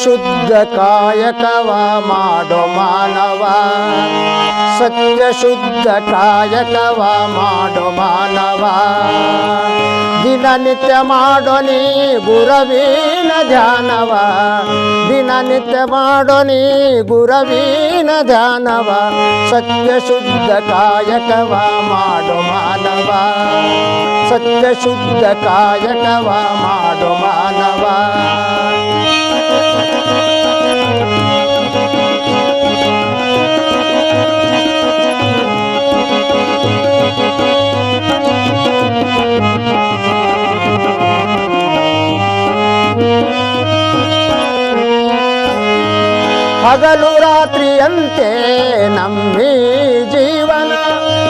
ಶುದ್ಧ ಕಾಯಕವ ಮಾಡೋ ಮಾನವ, ಸತ್ಯ ಶುದ್ಧ ಕಾಯಕವ ಮಾಡೋ ಮಾನವ. ದಿನನಿತ್ಯ ಮಾಡೋ ನೀ ಗುರವಿನ ಧ್ಯಾನವ, ದಿನನಿತ್ಯ ಮಾಡೋ ನೀ ಗುರವಿನ ಧ್ಯಾನವ. ಸತ್ಯ ಶುದ್ಧ ಕಾಯಕವ ಮಾಡೋ ಮಾನವ, ಸತ್ಯ ಶುದ್ಧ ಕಾಯಕವ ಮಾಡೋ ಮಾನವ. ಹಗಲು ರಾತ್ರಿಯಂತೆ ನಮ್ಮಿ ಜೀವನ,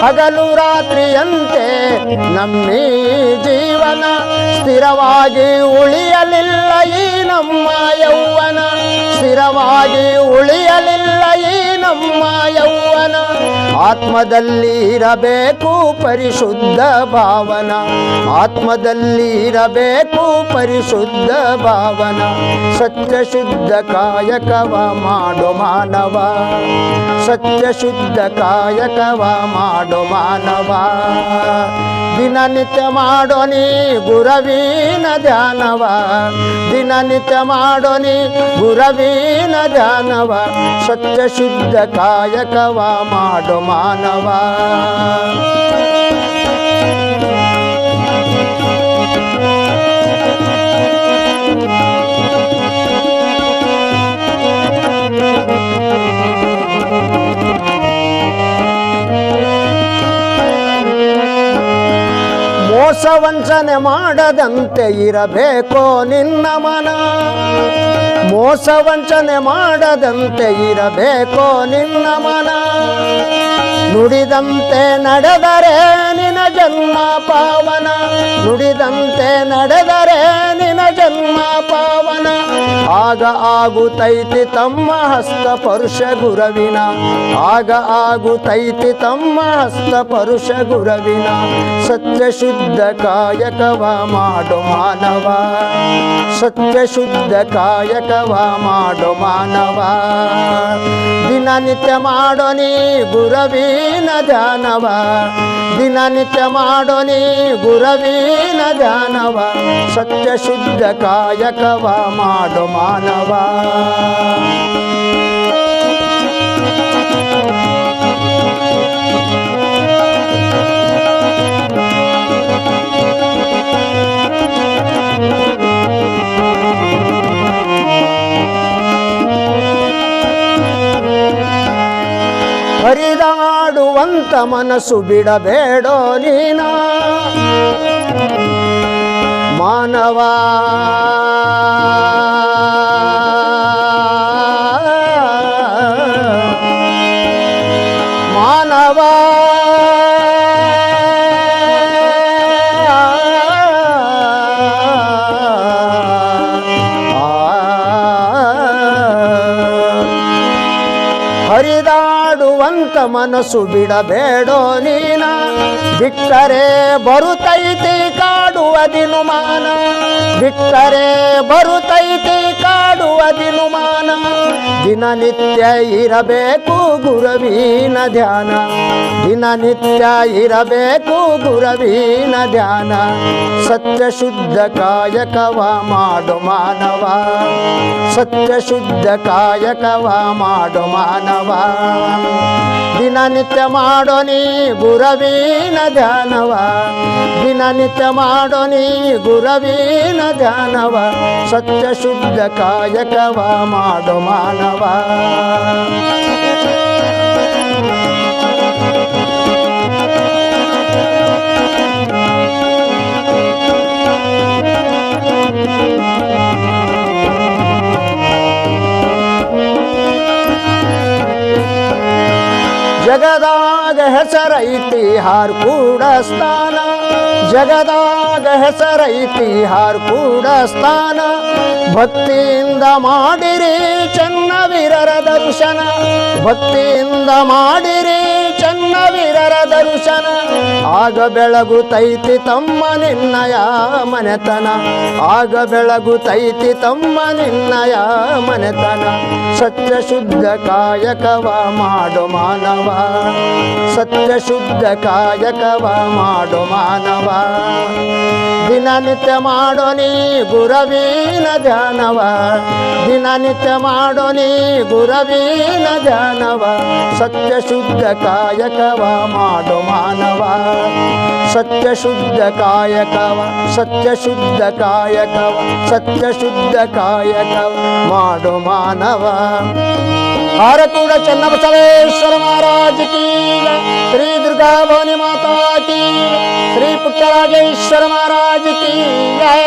ಹಗಲು ರಾತ್ರಿಯಂತೆ ನಮ್ಮಿ ಜೀವನ. ಸ್ಥಿರವಾಗಿ ಉಳಿಯಲಿಲ್ಲ ಈ ನಮ್ಮ ಯೌವನ, ಸ್ಥಿರವಾಗಿ ಉಳಿಯಲಿಲ್ಲ ಈ ನಮ್ಮ ಯೌವನ. ಆತ್ಮದಲ್ಲಿ ಇರಬೇಕು ಪರಿಶುದ್ಧ ಭಾವನ, ಆತ್ಮದಲ್ಲಿ ಇರಬೇಕು ಪರಿಶುದ್ಧ ಭಾವನ. ಸತ್ಯ ಶುದ್ಧ ಕಾಯಕವ ಮಾಡೋ ಮಾನವ, ಸತ್ಯ ಶುದ್ಧ ಕಾಯಕವ ಮಾಡೋ ಮಾನವ. ದಿನನಿತ್ಯ ಮಾಡೋ ನೀ ಗುರವಿನ ಧ್ಯಾನವ, ದಿನನಿತ್ಯ ಮಾಡೋ ನೀ ಗುರವಿನ ಧ್ಯಾನವ. ಸತ್ಯ ಶುದ್ಧ ಕಾಯಕವ ಮಾಡೋ ಮಾನವ. ಮೋಸ ವಂಚನೆ ಮಾಡದಂತೆ ಇರಬೇಕೋ ನಿನ್ನ ಮನ, ಮೋಸ ವಂಚನೆ ಮಾಡದಂತೆ ಇರಬೇಕೋ ನಿನ್ನ ಮನ. ನುಡಿದಂತೆ ನಡೆದರೆ ನಿನ ಜನ್ಮ ಪಾವನ, ನುಡಿದಂತೆ ನಡೆದರೆ ನಿನ ಜನ್ಮ ಪಾವನ. ಆಗ ಆಗುತ್ತೈತಿ ತಮ್ಮ ಹಸ್ತ ಪರುಷ ಗುರವಿನ, ಆಗ ಆಗುತ್ತೈತಿ ತಮ್ಮ ಹಸ್ತ ಪರುಷ ಗುರವಿನ. ಸತ್ಯ ಶುದ್ಧ ಕಾಯಕವ ಮಾಡೋ ಮಾನವ, ಸತ್ಯ ಶುದ್ಧ ಕಾಯಕವ ಮಾಡೋ ಮಾನವ. ದಿನನಿತ್ಯ ಮಾಡೋ ನೀ ಗುರವಿನ ಧ್ಯಾನವ, ದಿನನಿತ್ಯ ಮಾಡೋ ನೀ ಗುರವಿನ ಧ್ಯಾನವ. ಸತ್ಯ ಶುದ್ಧ ಕಾಯಕವ ಮಾಡೋ ಮಾನವ. ಹರಿದಾಡುವಂತ ಮನಸ್ಸು ಬಿಡಬೇಡೋ ನೀನ ಮಾನವ. ಮಾನವ ಹರಿದಾಡುವಂತ ಮನಸ್ಸು ಬಿಡಬೇಡೋ ನೀನ. ಬಿಟ್ಟರೆ ಬರುತ್ತೈತಿ ಕಾಡುವ ದಿನುಮಾನ, ಬಿಟ್ಟರೆ ಬರುತ್ತೈತಿ ಕಾಡುವ ದಿನುಮಾನ. ದಿನನಿತ್ಯ ಇರಬೇಕು ಗುರವಿನ ಧ್ಯಾನ, ದಿನನಿತ್ಯ ಇರಬೇಕು ಗುರವಿನ ಧ್ಯಾನ. ಸತ್ಯ ಶುದ್ಧ ಕಾಯಕವ ಮಾಡೋ ಮಾನವ, ಸತ್ಯ ಶುದ್ಧ ಕಾಯಕವ ಮಾಡೋ ಮಾನವ. ದಿನನಿತ್ಯ ಮಾಡೋ ನೀ ಗುರವಿನ ಧ್ಯಾನವ, ದಿನನಿತ್ಯ ಮಾಡೋ ನೀ ಗುರವಿನ ಧ್ಯಾನವ. ಸತ್ಯ ಶುದ್ಧ ಕಾಯಕವ ಮಾಡೋ ಮಾನವ. ಜಗದಾಗ ಹೆಸರೈತಿ ಹಾರ್ ಕೂಡ ಸ್ಥಾನ, ಜಗದಾಗ ಹೆಸರೈತಿ ಹಾರ್ ಕೂಡ ಸ್ಥಾನ. ಭಕ್ತಿಯಿಂದ ಮಾಡಿರಿ ಚನ್ನವೀರರ ದರ್ಶನ, ಭಕ್ತಿಯಿಂದ ಮಾಡಿರಿ ಚನ್ನವೀರರ ದರ್ಶನ. ಆಗ ಬೆಳಗುತ್ತೈತಿ ತಮ್ಮ ನಿನ್ನಯ ಮನೆತನ ಆಗ ಬೆಳಗುತ್ತೈತಿ ತಮ್ಮ ನಿನ್ನಯ ಮನೆತನ ಸತ್ಯ ಶುದ್ಧ ಕಾಯಕವ ಮಾಡು ಮಾನವ ಸತ್ಯ ಶುದ್ಧ ಕಾಯಕವ ಮಾಡು ಮಾನವ ದಿನನಿತ್ಯ ಮಾಡೋ ನೀ ಗುರವಿನ ಧ್ಯಾನವ ದಿನನಿತ್ಯ ಮಾಡೋ ನೀ ಗುರವಿನ ಧ್ಯಾನವ ಸತ್ಯ ಶುದ್ಧ ಕಾಯಕವ ಮಾಡು ಮಾನವ ಸತ್ಯ ಶುದ್ಧ ಕಾಯಕವ ಸತ್ಯ ಶುದ್ಧ ಕಾಯಕವ ಸತ್ಯ ಶುದ್ಧ ಕಾಯಕವ ಮಾಡು ಮಾನವ ಆರಕೂಡ ಚನ್ನಬಸವೇಶ್ವರ ಮಹಾರಾಜ್ ಕಿ ಜೈ. ಶ್ರೀ ದುರ್ಗಾ ಭವಾನಿ ಮಾತಾ ಕಿ ಶ್ರೀ ಪುಟ್ಟರಾಜೇಶ್ವರ ಮಹಾರಾಜ್ ಕಿ ಜೈ.